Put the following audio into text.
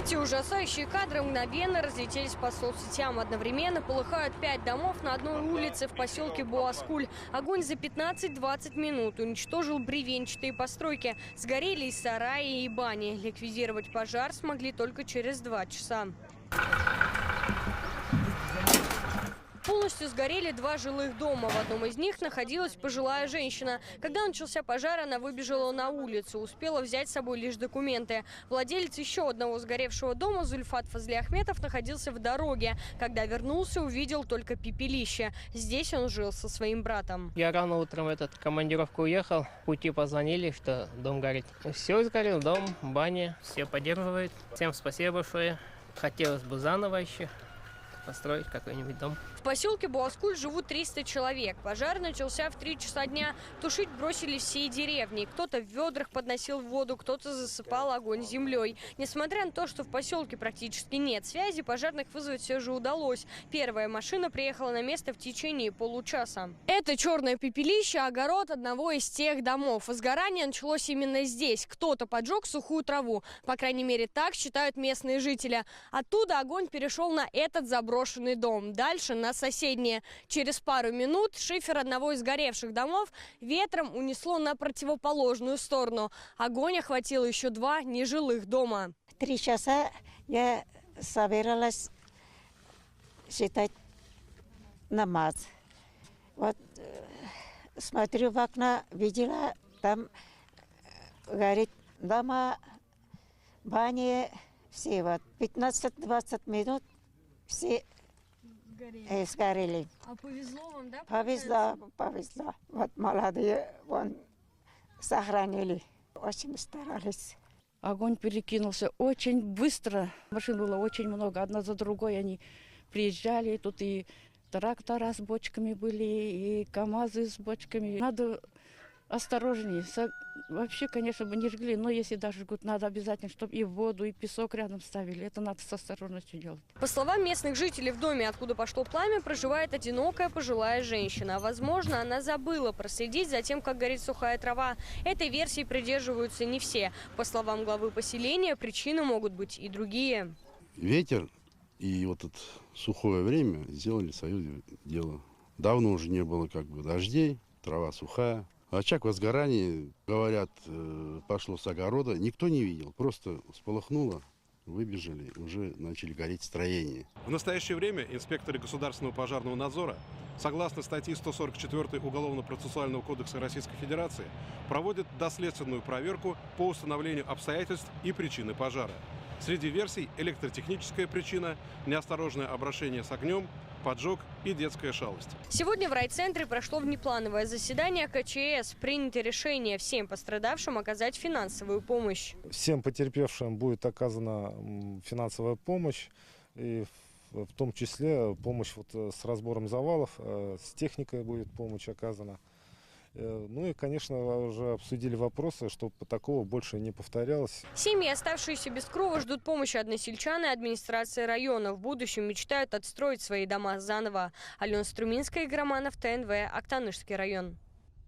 Эти ужасающие кадры мгновенно разлетелись по соцсетям. Одновременно полыхают 5 домов на одной улице в поселке Буаскуль. Огонь за 15-20 минут уничтожил бревенчатые постройки. Сгорели и сараи, и бани. Ликвидировать пожар смогли только через 2 часа. Полностью сгорели 2 жилых дома. В одном из них находилась пожилая женщина. Когда начался пожар, она выбежала на улицу. Успела взять с собой лишь документы. Владелец еще одного сгоревшего дома, Зульфат Фазлиахметов, находился в дороге. Когда вернулся, увидел только пепелище. Здесь он жил со своим братом. Я рано утром в командировку уехал. В пути позвонили, что дом горит. Все сгорел, дом, баня. Все поддерживают. Всем спасибо большое. Хотелось бы заново еще построить какой-нибудь дом. В поселке Буаскуль живут 300 человек. Пожар начался в 3 часа дня. Тушить бросились всей деревни. Кто-то в ведрах подносил воду, кто-то засыпал огонь землей. Несмотря на то, что в поселке практически нет связи, пожарных вызвать все же удалось. Первая машина приехала на место в течение получаса. Это черное пепелище – огород одного из тех домов. Возгорание началось именно здесь. Кто-то поджег сухую траву. По крайней мере, так считают местные жители. Оттуда огонь перешел на этот заброшенный дом. Дальше на соседние. Через пару минут шифер одного из горевших домов ветром унесло на противоположную сторону. Огонь охватил еще 2 нежилых дома. 3 часа я собиралась читать намаз. Вот смотрю в окно, видела, там горит дома, бани, все. Вот 15-20 минут все сгорели. А повезло вам, да? Повезло. Вот молодые вон сохранили. Очень старались. Огонь перекинулся очень быстро. Машин было очень много. Одна за другой они приезжали. Тут и трактора с бочками были, и КАМАЗы с бочками. Надо осторожнее. Вообще, конечно, бы не жгли, но если даже жгут, надо обязательно, чтобы и воду, и песок рядом ставили. Это надо с осторожностью делать. По словам местных жителей, в доме, откуда пошло пламя, проживает одинокая пожилая женщина. Возможно, она забыла проследить за тем, как горит сухая трава. Этой версии придерживаются не все. По словам главы поселения, причины могут быть и другие. Ветер и вот это сухое время сделали свое дело. Давно уже не было дождей, трава сухая. Очаг возгорания, говорят, пошло с огорода. Никто не видел, просто всполохнуло, выбежали, уже начали гореть строения. В настоящее время инспекторы Государственного пожарного надзора, согласно статье 144 Уголовно-процессуального кодекса Российской Федерации, проводят доследственную проверку по установлению обстоятельств и причины пожара. Среди версий – электротехническая причина, неосторожное обращение с огнем, поджог и детская шалость. Сегодня в райцентре прошло внеплановое заседание КЧС. Принято решение всем пострадавшим оказать финансовую помощь. Всем потерпевшим будет оказана финансовая помощь, и в том числе помощь с разбором завалов, с техникой будет помощь оказана. Ну и, конечно, уже обсудили вопросы, чтобы такого больше не повторялось. Семьи, оставшиеся без крова, ждут помощи односельчан и администрации района. В будущем мечтают отстроить свои дома заново. Алена Струминская, Игорь Романов, ТНВ, Актанышский район.